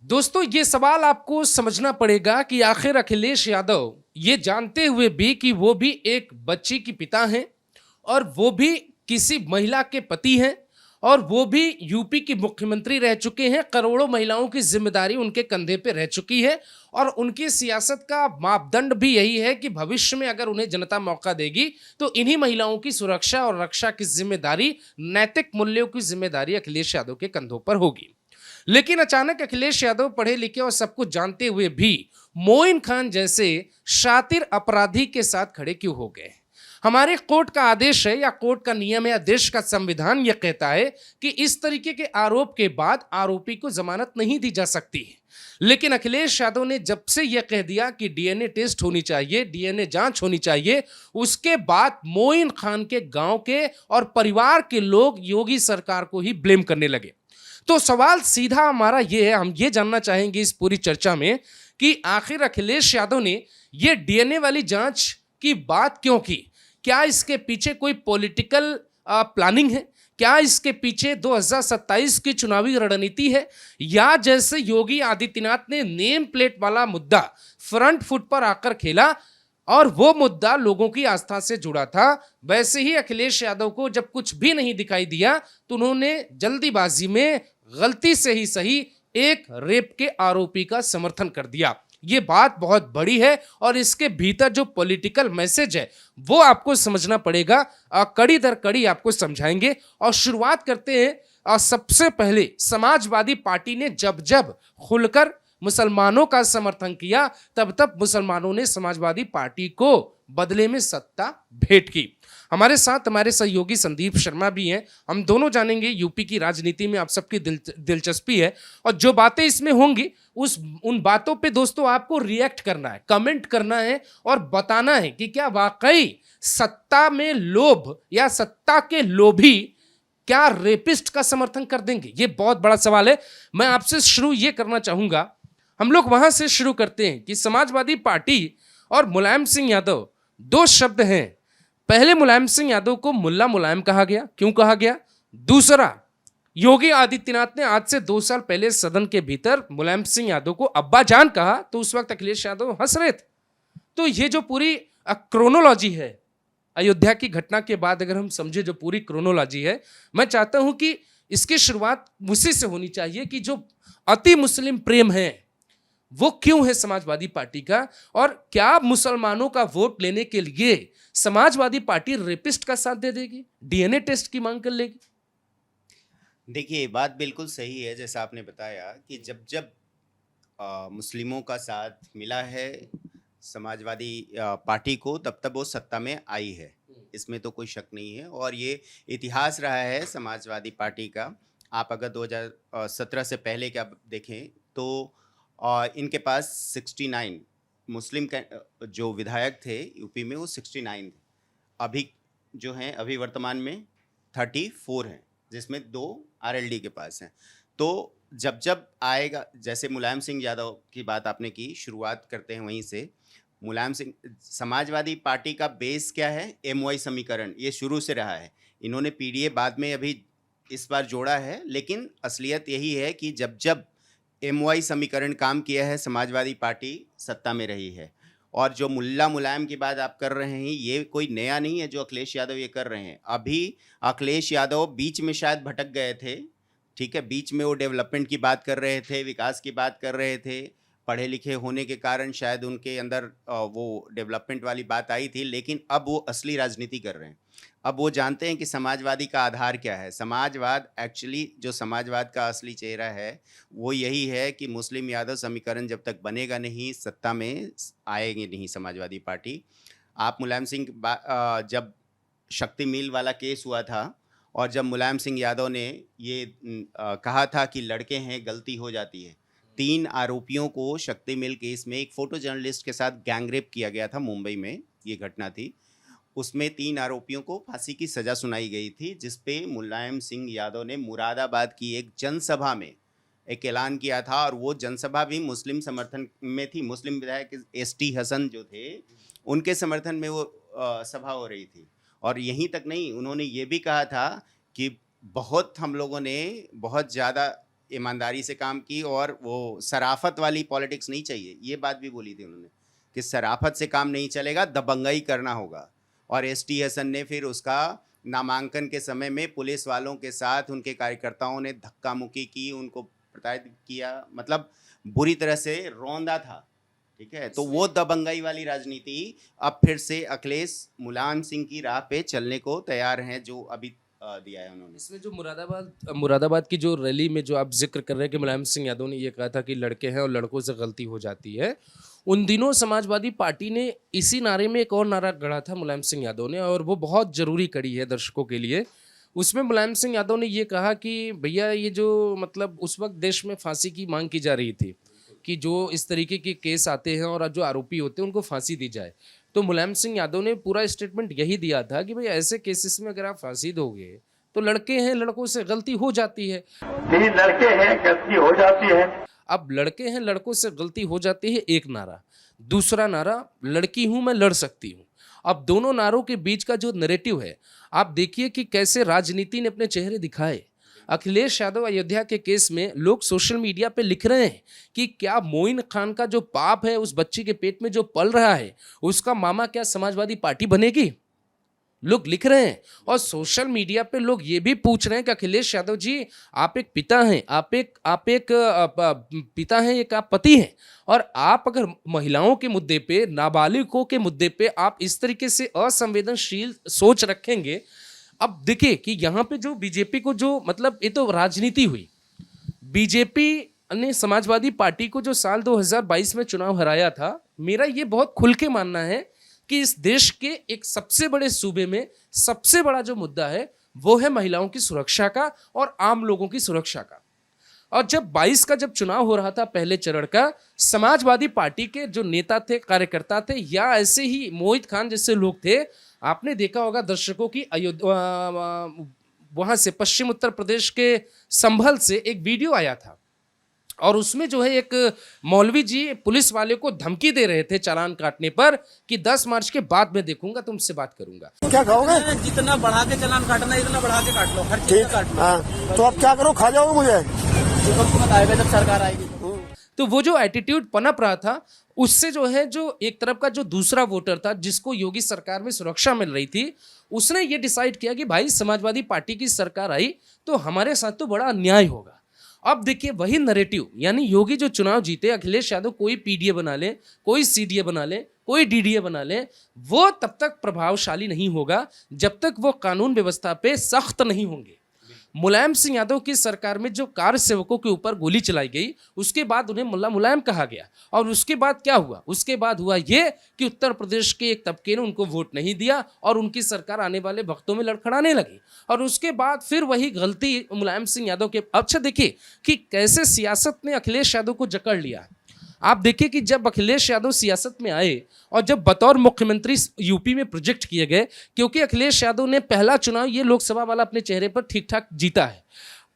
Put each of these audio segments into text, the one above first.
दोस्तों, ये सवाल आपको समझना पड़ेगा कि आखिर अखिलेश यादव ये जानते हुए भी कि वो भी एक बच्ची की पिता हैं और वो भी किसी महिला के पति हैं और वो भी यूपी की मुख्यमंत्री रह चुके हैं। करोड़ों महिलाओं की जिम्मेदारी उनके कंधे पे रह चुकी है और उनकी सियासत का मापदंड भी यही है कि भविष्य में अगर उन्हें जनता मौका देगी तो इन्हीं महिलाओं की सुरक्षा और रक्षा की जिम्मेदारी, नैतिक मूल्यों की जिम्मेदारी अखिलेश यादव के कंधों पर होगी। लेकिन अचानक अखिलेश यादव पढ़े लिखे और सब कुछ जानते हुए भी मोइन खान जैसे शातिर अपराधी के साथ खड़े क्यों हो गए? हमारे कोर्ट का आदेश है या कोर्ट का नियम है या देश का संविधान यह कहता है कि इस तरीके के आरोप के बाद आरोपी को जमानत नहीं दी जा सकती। लेकिन अखिलेश यादव ने जब से यह कह दिया कि डीएनए टेस्ट होनी चाहिए, डीएनए जांच होनी चाहिए, उसके बाद मोइन खान के गांव के और परिवार के लोग योगी सरकार को ही ब्लेम करने लगे। तो सवाल सीधा हमारा ये है, हम ये जानना चाहेंगे इस पूरी चर्चा में कि आखिर अखिलेश यादव ने ये डीएनए वाली जांच की बात क्यों की? क्या इसके पीछे कोई पॉलिटिकल प्लानिंग है? क्या इसके पीछे 2027 की चुनावी रणनीति है? या जैसे योगी आदित्यनाथ ने नेम प्लेट वाला मुद्दा फ्रंट फुट पर आकर खेला और वो मुद्दा लोगों की आस्था से जुड़ा था, वैसे ही अखिलेश यादव को जब कुछ भी नहीं दिखाई दिया तो उन्होंने जल्दीबाजी में गलती से ही सही एक रेप के आरोपी का समर्थन कर दिया। ये बात बहुत बड़ी है और इसके भीतर जो पॉलिटिकल मैसेज है वो आपको समझना पड़ेगा। कड़ी दर कड़ी आपको समझाएंगे और शुरुआत करते हैं। सबसे पहले समाजवादी पार्टी ने जब जब खुलकर मुसलमानों का समर्थन किया तब तब मुसलमानों ने समाजवादी पार्टी को बदले में सत्ता भेंट की। हमारे साथ हमारे सहयोगी संदीप शर्मा भी हैं। हम दोनों जानेंगे यूपी की राजनीति में आप सबकी दिलचस्पी है और जो बातें इसमें होंगी उन बातों पे दोस्तों आपको रिएक्ट करना है, कमेंट करना है और बताना है कि क्या वाकई सत्ता में लोभ या सत्ता के लोभी क्या रेपिस्ट का समर्थन कर देंगे? ये बहुत बड़ा सवाल है। मैं आपसे शुरू ये करना चाहूंगा, हम लोग वहां से शुरू करते हैं कि समाजवादी पार्टी और मुलायम सिंह यादव दो शब्द हैं। पहले मुलायम सिंह यादव को मुल्ला मुलायम कहा गया, क्यों कहा गया? दूसरा, योगी आदित्यनाथ ने आज से 2 साल पहले सदन के भीतर मुलायम सिंह यादव को अब्बा जान कहा तो उस वक्त अखिलेश यादव हंस रहे थे। तो ये जो पूरी क्रोनोलॉजी है, अयोध्या की घटना के बाद अगर हम समझे जो पूरी क्रोनोलॉजी है, मैं चाहता हूं कि इसकी शुरुआत उसी से होनी चाहिए कि जो अति मुस्लिम प्रेम है वो क्यों है समाजवादी पार्टी का और क्या मुसलमानों का वोट लेने के लिए समाजवादी पार्टी रेपिस्ट का साथ दे देगी, डीएनए टेस्ट की मांग कर लेगी? देखिए, बात बिल्कुल सही है जैसा आपने बताया कि जब जब मुस्लिमों का साथ मिला है समाजवादी पार्टी को तब तब वो सत्ता में आई है, इसमें तो कोई शक नहीं है। और ये इतिहास रहा है समाजवादी पार्टी का। आप अगर 2017 से पहले क्या देखें तो इनके पास 69 मुस्लिम जो विधायक थे यूपी में वो 69 थे। अभी जो हैं अभी वर्तमान में 34 हैं, जिसमें 2 आरएलडी के पास हैं। तो जब जब आएगा, जैसे मुलायम सिंह यादव की बात आपने की, शुरुआत करते हैं वहीं से। मुलायम सिंह, समाजवादी पार्टी का बेस क्या है? एमवाई समीकरण, ये शुरू से रहा है। इन्होंने पीडीए बाद में अभी इस बार जोड़ा है, लेकिन असलियत यही है कि जब जब एमवाई समीकरण काम किया है समाजवादी पार्टी सत्ता में रही है। और जो मुल्ला मुलायम की बात आप कर रहे हैं, ये कोई नया नहीं है जो अखिलेश यादव ये कर रहे हैं। अभी अखिलेश यादव बीच में शायद भटक गए थे, ठीक है, बीच में वो डेवलपमेंट की बात कर रहे थे, विकास की बात कर रहे थे, पढ़े लिखे होने के कारण शायद उनके अंदर वो डेवलपमेंट वाली बात आई थी, लेकिन अब वो असली राजनीति कर रहे हैं। अब वो जानते हैं कि समाजवादी का आधार क्या है। समाजवाद, एक्चुअली जो समाजवाद का असली चेहरा है वो यही है कि मुस्लिम यादव समीकरण जब तक बनेगा नहीं, सत्ता में आएगी नहीं समाजवादी पार्टी। आप मुलायम सिंह जब शक्ति मिल वाला केस हुआ था और जब मुलायम सिंह यादव ने ये कहा था कि लड़के हैं गलती हो जाती है, 3 आरोपियों को शक्ति मिल केस में एक फोटो जर्नलिस्ट के साथ गैंगरेप किया गया था, मुंबई में ये घटना थी। उसमें 3 आरोपियों को फांसी की सज़ा सुनाई गई थी, जिसपे मुलायम सिंह यादव ने मुरादाबाद की एक जनसभा में एक ऐलान किया था और वो जनसभा भी मुस्लिम समर्थन में थी। मुस्लिम विधायक एसटी हसन जो थे उनके समर्थन में वो सभा हो रही थी। और यहीं तक नहीं, उन्होंने ये भी कहा था कि बहुत हम लोगों ने बहुत ज़्यादा ईमानदारी से काम की और वो शराफत वाली पॉलिटिक्स नहीं चाहिए। ये बात भी बोली थी उन्होंने कि शराफत से काम नहीं चलेगा, दबंगाई करना होगा। और एसटी हसन ने फिर उसका नामांकन के समय में पुलिस वालों के साथ उनके कार्यकर्ताओं ने धक्का मुक्की की, उनको प्रताड़ित किया, मतलब बुरी तरह से रौंदा था। ठीक है, तो वो दबंगाई वाली राजनीति अब फिर से अखिलेश मुलायम सिंह की राह पे चलने को तैयार हैं, जो अभी दिया है उन्होंने। इसमें जो मुरादाबाद की जो रैली में जो आप जिक्र कर रहे हैं कि मुलायम सिंह यादव ने ये कहा था कि लड़के हैं और लड़कों से गलती हो जाती है, उन दिनों समाजवादी पार्टी ने इसी नारे में एक और नारा गढ़ा था मुलायम सिंह यादव ने, और वो बहुत जरूरी कड़ी है दर्शकों के लिए। उसमें मुलायम सिंह यादव ने ये कहा कि भैया ये जो मतलब उस वक्त देश में फांसी की मांग की जा रही थी कि जो इस तरीके के केस आते हैं और जो आरोपी होते हैं उनको फांसी दी जाए। तो मुलायम सिंह यादव ने पूरा स्टेटमेंट यही दिया था कि भाई ऐसे केसेस में अगर आप फांसी दोगे तो लड़के हैं, लड़कों से गलती हो जाती है। यही लड़के हैं, गलती हो जाती है। अब लड़के हैं, लड़कों से गलती हो जाती है, एक नारा। दूसरा नारा, लड़की हूं मैं लड़ सकती हूं। अब दोनों नारों के बीच का जो नैरेटिव है, आप देखिए कि कैसे राजनीति ने अपने चेहरे दिखाए। अखिलेश यादव अयोध्या के केस में लोग सोशल मीडिया पे लिख रहे हैं कि क्या मोइन खान का जो पाप है उस बच्ची के पेट में जो पल रहा है, उसका मामा क्या समाजवादी पार्टी बनेगी, लोग लिख रहे हैं। और सोशल मीडिया पे लोग ये भी पूछ रहे हैं कि अखिलेश यादव जी आप एक पिता हैं, आप एक पिता हैं, एक आप पति हैं, और आप अगर महिलाओं के मुद्दे पे, नाबालिगों के मुद्दे पे आप इस तरीके से असंवेदनशील सोच रखेंगे। अब देखिए कि यहाँ पे जो बीजेपी को जो मतलब ये तो राजनीति हुई। बीजेपी ने समाजवादी पार्टी को जो साल 2022 में चुनाव हराया था, मेरा ये बहुत खुल के मानना है कि इस देश के एक सबसे बड़े सूबे में सबसे बड़ा जो मुद्दा है वो है महिलाओं की सुरक्षा का और आम लोगों की सुरक्षा का। और जब 22 का जब चुनाव हो रहा था पहले चरण का, समाजवादी पार्टी के जो नेता थे, कार्यकर्ता थे, या ऐसे ही मोहित खान जैसे लोग थे, आपने देखा होगा दर्शकों की अयोध्या वहां से पश्चिम उत्तर प्रदेश के संभल से एक वीडियो आया था, और उसमें जो है एक मौलवी जी पुलिस वाले को धमकी दे रहे थे चालान काटने पर कि 10 मार्च के बाद मैं देखूंगा, तुमसे बात करूंगा। क्या खाओगे? जितना बढ़ा के चालान काटना है इतना बढ़ा के काट लो, हर चीज काट लो। हाँ, तो अब क्या करो, खा जाओ मुझे। वक्त आएगा जब सरकार आएगी। तो वो जो एटीट्यूड पनप रहा था, उससे जो है जो एक तरफ का जो दूसरा वोटर था जिसको योगी सरकार में सुरक्षा मिल रही थी, उसने ये डिसाइड किया कि भाई समाजवादी पार्टी की सरकार आई तो हमारे साथ तो बड़ा अन्याय होगा। अब देखिए वही नैरेटिव, यानी योगी जो चुनाव जीते, अखिलेश यादव कोई पीडीए बना ले, कोई सीडीए बना ले, कोई डीडीए बना ले, वो तब तक प्रभावशाली नहीं होगा जब तक वो कानून व्यवस्था पे सख्त नहीं होंगे। मुलायम सिंह यादव की सरकार में जो कार सेवकों के ऊपर गोली चलाई गई, उसके बाद उन्हें मुल्ला मुलायम कहा गया, और उसके बाद क्या हुआ? उसके बाद हुआ ये कि उत्तर प्रदेश के एक तबके ने उनको वोट नहीं दिया और उनकी सरकार आने वाले वक्तों में लड़खड़ाने लगी, और उसके बाद फिर वही गलती मुलायम सिंह यादव के। अच्छा देखिए कि कैसे सियासत ने अखिलेश यादव को जकड़ लिया। आप देखिए कि जब अखिलेश यादव सियासत में आए और जब बतौर मुख्यमंत्री यूपी में प्रोजेक्ट किए गए, क्योंकि अखिलेश यादव ने पहला चुनाव ये लोकसभा वाला अपने चेहरे पर ठीक ठाक जीता है।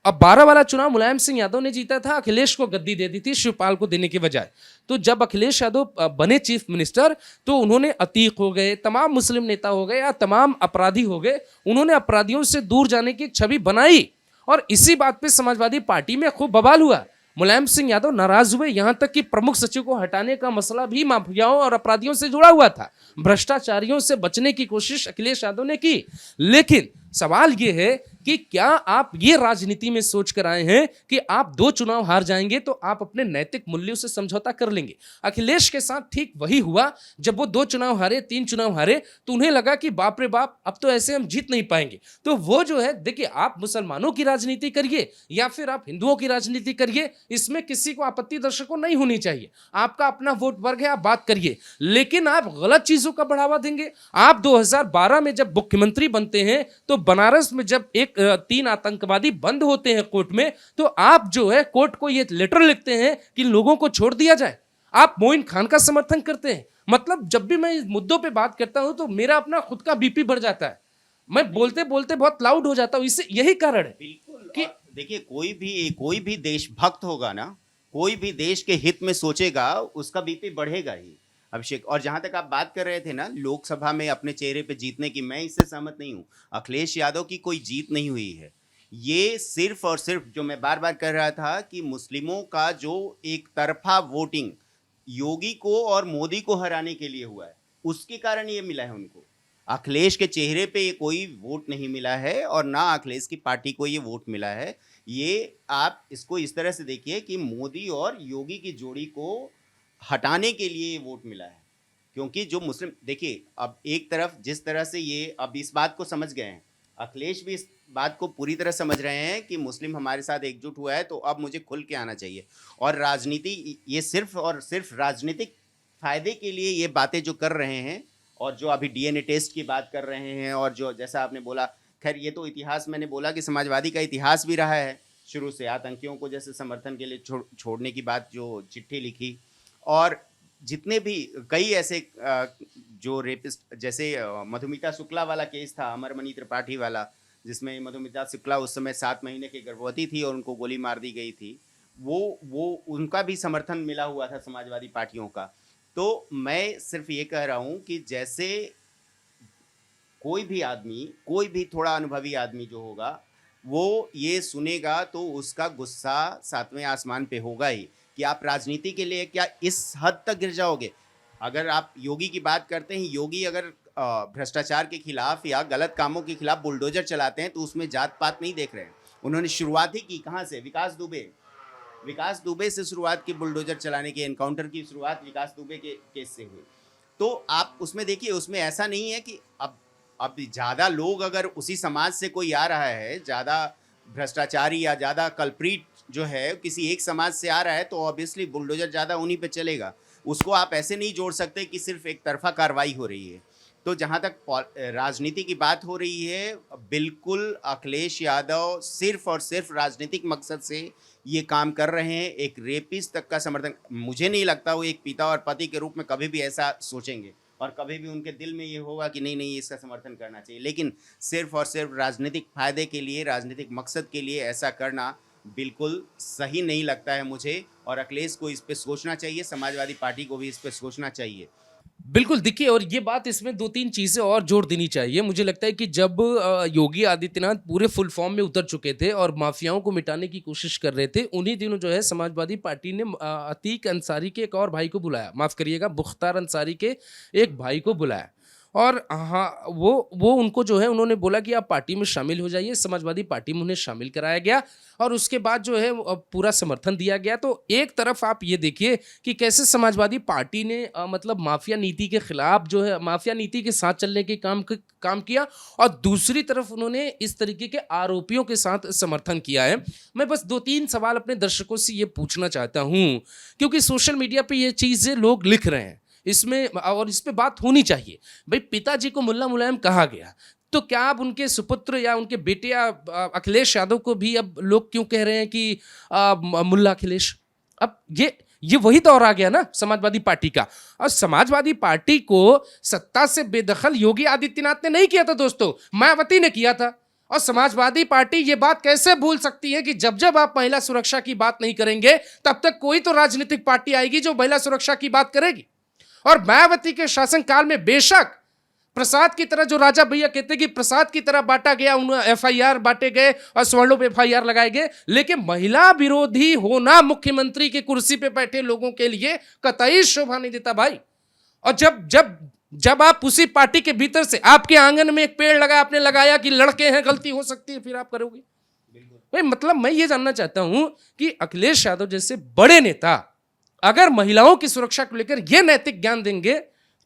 अब 12 वाला चुनाव मुलायम सिंह यादव ने जीता था, अखिलेश को गद्दी दे दी थी शिवपाल को देने के बजाय। तो जब अखिलेश यादव बने चीफ मिनिस्टर, तो उन्होंने अतीक हो गए, तमाम मुस्लिम नेता हो गए या तमाम अपराधी हो गए, उन्होंने अपराधियों से दूर जाने की छवि बनाई, और इसी बात पर समाजवादी पार्टी में खूब बवाल हुआ। मुलायम सिंह यादव नाराज हुए, यहां तक कि प्रमुख सचिव को हटाने का मसला भी माफियाओं और अपराधियों से जुड़ा हुआ था। भ्रष्टाचारियों से बचने की कोशिश अखिलेश यादव ने की। लेकिन सवाल यह है कि क्या आप ये राजनीति में सोच कर आए हैं कि आप 2 चुनाव हार जाएंगे तो आप अपने नैतिक मूल्यों से समझौता कर लेंगे? अखिलेश के साथ ठीक वही हुआ। जब वो 2 चुनाव हारे, 3 चुनाव हारे, तो उन्हें लगा कि बाप रे बाप, अब तो ऐसे हम जीत नहीं पाएंगे। तो वो जो है, देखिए, आप मुसलमानों की राजनीति करिए या फिर आप हिंदुओं की राजनीति करिए, इसमें किसी को आपत्ति दर्शकों नहीं होनी चाहिए। आपका अपना वोट वर्ग है, आप बात करिए, लेकिन आप गलत चीजों का बढ़ावा देंगे। आप 2012 में जब मुख्यमंत्री बनते हैं तो बनारस में जब 3 आतंकवादी बंद होते हैं कोर्ट में, तो आप जो है कोर्ट को ये लेटर लिखते हैं कि लोगों को छोड़ दिया जाए। आप मोइन खान का समर्थन करते हैं। मतलब जब भी मैं इस मुद्दों पे बात करता हूं तो मेरा अपना खुद का बीपी बढ़ जाता है, मैं बोलते बोलते बहुत लाउड हो जाता हूं। इससे यही कारण है बिल्कुल कि देखिए, कोई भी देशभक्त होगा ना, कोई भी देश के हित में सोचेगा, उसका बीपी बढ़ेगा ही, अभिषेक। और जहां तक आप बात कर रहे थे ना लोकसभा में अपने चेहरे पे जीतने की, मैं इससे सहमत नहीं हूं। अखिलेश यादव की कोई जीत नहीं हुई है, ये सिर्फ और सिर्फ जो मैं बार बार कह रहा था कि मुस्लिमों का जो एक तरफा वोटिंग योगी को और मोदी को हराने के लिए हुआ है, उसके कारण ये मिला है उनको। अखिलेश के चेहरे पे ये कोई वोट नहीं मिला है और ना अखिलेश की पार्टी को ये वोट मिला है। ये आप इसको इस तरह से देखिए कि मोदी और योगी की जोड़ी को हटाने के लिए ये वोट मिला है। क्योंकि जो मुस्लिम, देखिए अब एक तरफ जिस तरह से ये अब इस बात को समझ गए हैं, अखिलेश भी इस बात को पूरी तरह समझ रहे हैं कि मुस्लिम हमारे साथ एकजुट हुआ है, तो अब मुझे खुल के आना चाहिए। और राजनीति, ये सिर्फ और सिर्फ राजनीतिक फायदे के लिए ये बातें जो कर रहे हैं, और जो अभी डीएनए टेस्ट की बात कर रहे हैं, और जो जैसा आपने बोला, खैर ये तो इतिहास, मैंने बोला कि समाजवादी का इतिहास भी रहा है शुरू से, आतंकियों को जैसे समर्थन के लिए छोड़ने की बात, जो चिट्ठी लिखी, और जितने भी कई ऐसे जो रेपिस्ट, जैसे मधुमिता शुक्ला वाला केस था, अमरमणि त्रिपाठी वाला, जिसमें मधुमिता शुक्ला उस समय 7 महीने की गर्भवती थी और उनको गोली मार दी गई थी, वो उनका भी समर्थन मिला हुआ था समाजवादी पार्टियों का। तो मैं सिर्फ ये कह रहा हूँ कि जैसे कोई भी आदमी, कोई भी थोड़ा अनुभवी आदमी जो होगा, वो ये सुनेगा तो उसका गुस्सा 7वें आसमान पे होगा ही कि आप राजनीति के लिए क्या इस हद तक गिर जाओगे। अगर आप योगी की बात करते हैं, योगी अगर भ्रष्टाचार के खिलाफ या गलत कामों के खिलाफ बुलडोजर चलाते हैं तो उसमें जात पात नहीं देख रहे हैं। उन्होंने शुरुआत ही की कहाँ से? विकास दुबे से शुरुआत की, बुलडोजर चलाने के, एनकाउंटर की शुरुआत विकास दुबे के केस से हुई। तो आप उसमें देखिए, उसमें ऐसा नहीं है कि अब ज़्यादा लोग, अगर उसी समाज से कोई आ रहा है, ज़्यादा भ्रष्टाचारी या ज़्यादा कल्प्रीट जो है किसी एक समाज से आ रहा है, तो ऑब्वियसली बुलडोजर ज़्यादा उन्हीं पे चलेगा। उसको आप ऐसे नहीं जोड़ सकते कि सिर्फ एक तरफा कार्रवाई हो रही है। तो जहाँ तक राजनीति की बात हो रही है, बिल्कुल अखिलेश यादव सिर्फ और सिर्फ राजनीतिक मकसद से ये काम कर रहे हैं। एक रेपिस्ट तक का समर्थन, मुझे नहीं लगता वो एक पिता और पति के रूप में कभी भी ऐसा सोचेंगे, और कभी भी उनके दिल में ये होगा कि नहीं इसका समर्थन करना चाहिए। लेकिन सिर्फ और सिर्फ राजनीतिक फायदे के लिए, राजनीतिक मकसद के लिए ऐसा करना बिल्कुल सही नहीं लगता है मुझे। और अखिलेश को इस पे सोचना चाहिए, समाजवादी पार्टी को भी इस पे सोचना चाहिए। बिल्कुल, देखिए, और ये बात, इसमें 2-3 चीज़ें और जोड़ देनी चाहिए। मुझे लगता है कि जब योगी आदित्यनाथ पूरे फुल फॉर्म में उतर चुके थे और माफियाओं को मिटाने की कोशिश कर रहे थे, उन्हीं दिनों जो है समाजवादी पार्टी ने अतीक अंसारी के एक और भाई को बुलाया, माफ़ करिएगा, मुख्तार अंसारी के एक भाई को बुलाया, और हाँ, वो उनको जो है, उन्होंने बोला कि आप पार्टी में शामिल हो जाइए। समाजवादी पार्टी में उन्हें शामिल कराया गया और उसके बाद जो है पूरा समर्थन दिया गया। तो एक तरफ आप ये देखिए कि कैसे समाजवादी पार्टी ने मतलब माफिया नीति के खिलाफ जो है, माफिया नीति के साथ चलने के काम किया, और दूसरी तरफ उन्होंने इस तरीके के आरोपियों के साथ समर्थन किया है। मैं बस 2-3 सवाल अपने दर्शकों से ये पूछना चाहता हूँ, क्योंकि सोशल मीडिया पर ये चीज़ें लोग लिख रहे हैं इसमें, और इस पे बात होनी चाहिए। भाई, पिताजी को मुल्ला मुलायम कहा गया, तो क्या अब उनके सुपुत्र या उनके बेटे या अखिलेश यादव को भी अब लोग क्यों कह रहे हैं कि मुल्ला अखिलेश? अब ये वही दौर आ गया ना समाजवादी पार्टी का। और समाजवादी पार्टी को सत्ता से बेदखल योगी आदित्यनाथ ने नहीं किया था दोस्तों, मायावती ने किया था। और समाजवादी पार्टी ये बात कैसे भूल सकती है कि जब जब आप महिला सुरक्षा की बात नहीं करेंगे, तब तक कोई तो राजनीतिक पार्टी आएगी जो महिला सुरक्षा की बात करेगी। और मायावती के शासनकाल में बेशक प्रसाद की तरह, जो राजा भैया कहते हैं कि प्रसाद की तरह बांटा गया, उन्हें एफआईआर बांटे गए और स्वर्णों पे एफआईआर लगाए गए, लेकिन महिला विरोधी होना मुख्यमंत्री की कुर्सी पे बैठे लोगों के लिए कतई शोभा नहीं देता भाई। और जब आप उसी पार्टी के भीतर से, आपके आंगन में एक पेड़ लगा, आपने लगाया कि लड़के हैं, गलती हो सकती है, फिर आप करोगे भाई? मतलब मैं ये जानना चाहता हूं कि अखिलेश यादव जैसे बड़े नेता अगर महिलाओं की सुरक्षा को लेकर यह नैतिक ज्ञान देंगे,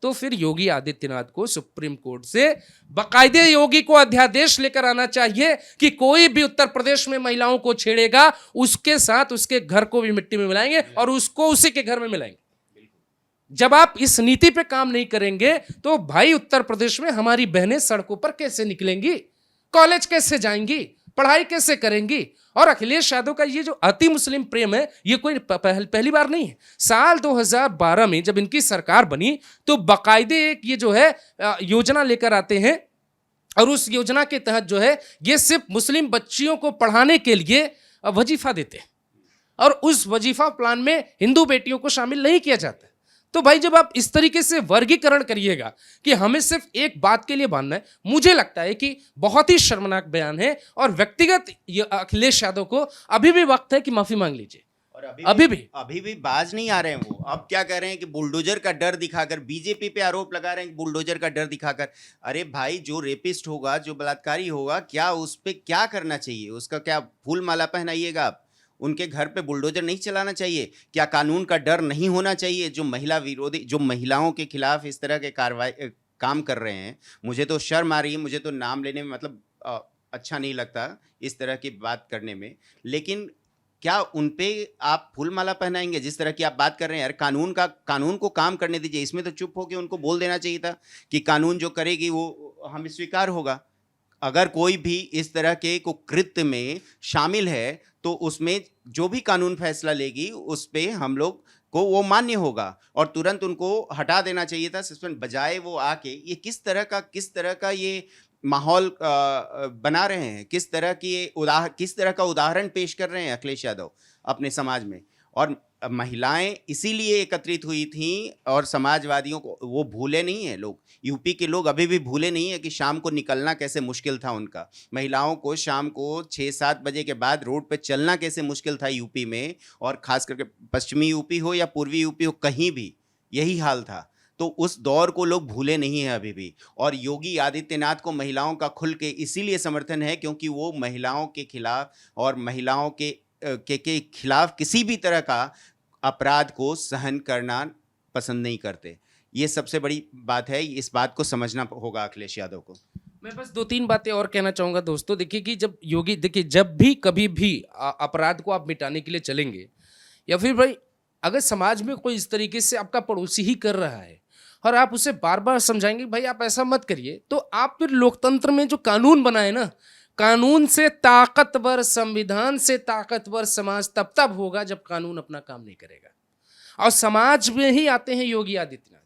तो फिर योगी आदित्यनाथ को सुप्रीम कोर्ट से बाकायदे योगी को अध्यादेश लेकर आना चाहिए कि कोई भी उत्तर प्रदेश में महिलाओं को छेड़ेगा, उसके साथ उसके घर को भी मिट्टी में मिलाएंगे और उसको उसी के घर में मिलाएंगे। जब आप इस नीति पे काम नहीं करेंगे, तो भाई उत्तर प्रदेश में हमारी बहनें सड़कों पर कैसे निकलेंगी, कॉलेज कैसे जाएंगी, पढ़ाई कैसे करेंगी? और अखिलेश यादव का ये जो अति मुस्लिम प्रेम है, ये कोई पहली बार नहीं है। साल 2012 में जब इनकी सरकार बनी, तो बाकायदे एक ये जो है योजना लेकर आते हैं, और उस योजना के तहत जो है ये सिर्फ मुस्लिम बच्चियों को पढ़ाने के लिए वजीफा देते हैं, और उस वजीफा प्लान में हिंदू बेटियों को शामिल नहीं किया जाता। तो भाई जब आप इस तरीके से वर्गीकरण करिएगा कि हमें सिर्फ एक बात के लिए बांधना है, मुझे लगता है कि बहुत ही शर्मनाक बयान है। और व्यक्तिगत अखिलेश यादव को अभी भी वक्त है कि माफी मांग लीजिए। और अभी भी बाज नहीं आ रहे हैं। वो अब क्या कह रहे हैं कि बुलडोजर का डर दिखाकर, बीजेपी पे आरोप लगा रहे हैं कि बुलडोजर का डर दिखाकर। अरे भाई, जो रेपिस्ट होगा, जो बलात्कारी होगा, क्या उस पे क्या करना चाहिए? उसका क्या फूल माला पहनाइएगा आप? उनके घर पे बुलडोजर नहीं चलाना चाहिए? क्या कानून का डर नहीं होना चाहिए? जो महिला विरोधी, जो महिलाओं के खिलाफ इस तरह के काम कर रहे हैं, मुझे तो शर्म आ रही है। मुझे तो नाम लेने में मतलब अच्छा नहीं लगता इस तरह की बात करने में। लेकिन क्या उन पे आप फूल माला पहनाएंगे? जिस तरह की आप बात कर रहे हैं यार, कानून को काम करने दीजिए। इसमें तो चुप होकर उनको बोल देना चाहिए था कि कानून जो करेगी वो हमें स्वीकार होगा। अगर कोई भी इस तरह के कुकृत्य में शामिल है तो उसमें जो भी कानून फैसला लेगी उस पे हम लोग को वो मान्य होगा और तुरंत उनको हटा देना चाहिए था सस्पेंड, बजाय वो आके ये किस तरह का ये माहौल बना रहे हैं, किस तरह का उदाहरण पेश कर रहे हैं अखिलेश यादव अपने समाज में। और महिलाएं इसीलिए एकत्रित हुई थीं और समाजवादियों को वो भूले नहीं हैं लोग। यूपी के लोग अभी भी भूले नहीं है कि शाम को निकलना कैसे मुश्किल था उनका। महिलाओं को शाम को 6-7 बजे के बाद रोड पे चलना कैसे मुश्किल था यूपी में, और खास करके पश्चिमी यूपी हो या पूर्वी यूपी हो, कहीं भी यही हाल था। तो उस दौर को लोग भूले नहीं हैं अभी भी। और योगी आदित्यनाथ को महिलाओं का खुल के इसीलिए समर्थन है क्योंकि वो महिलाओं के खिलाफ और महिलाओं के खिलाफ किसी भी तरह का अपराध को सहन करना पसंद नहीं करते। ये सबसे बड़ी बात है, इस बात को समझना होगा अखिलेश यादव को। मैं बस 2-3 बातें और कहना चाहूँगा दोस्तों। देखिए कि जब भी कभी भी अपराध को आप मिटाने के लिए चलेंगे, या फिर भाई अगर समाज में कोई इस तरीके से आपका पड़ोसी ही कर रहा है और आप उसे बार बार समझाएंगे भाई आप ऐसा मत करिए, तो आप फिर लोकतंत्र में जो कानून बनाए ना, कानून से ताकतवर, संविधान से ताकतवर समाज तब होगा जब कानून अपना काम नहीं करेगा। और समाज में ही आते हैं योगी आदित्यनाथ।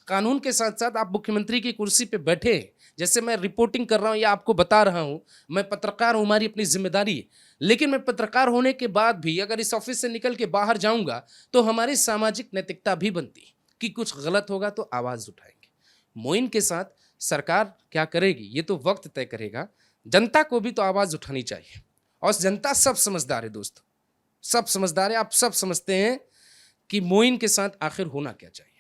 कानून के साथ साथ आप मुख्यमंत्री की कुर्सी पे बैठे, जैसे मैं रिपोर्टिंग कर रहा हूं या आपको बता रहा हूं, मैं पत्रकार हूं, हमारी अपनी जिम्मेदारी है। लेकिन मैं पत्रकार होने के बाद भी अगर इस ऑफिस से निकल के बाहर जाऊंगा तो हमारी सामाजिक नैतिकता भी बनती कि कुछ गलत होगा तो आवाज उठाएंगे। मोइन के साथ सरकार क्या करेगी ये तो वक्त तय करेगा। जनता को भी तो आवाज उठानी चाहिए, और जनता सब समझदार है दोस्तों, सब समझदार है। आप सब समझते हैं कि मोइन के साथ आखिर होना क्या चाहिए।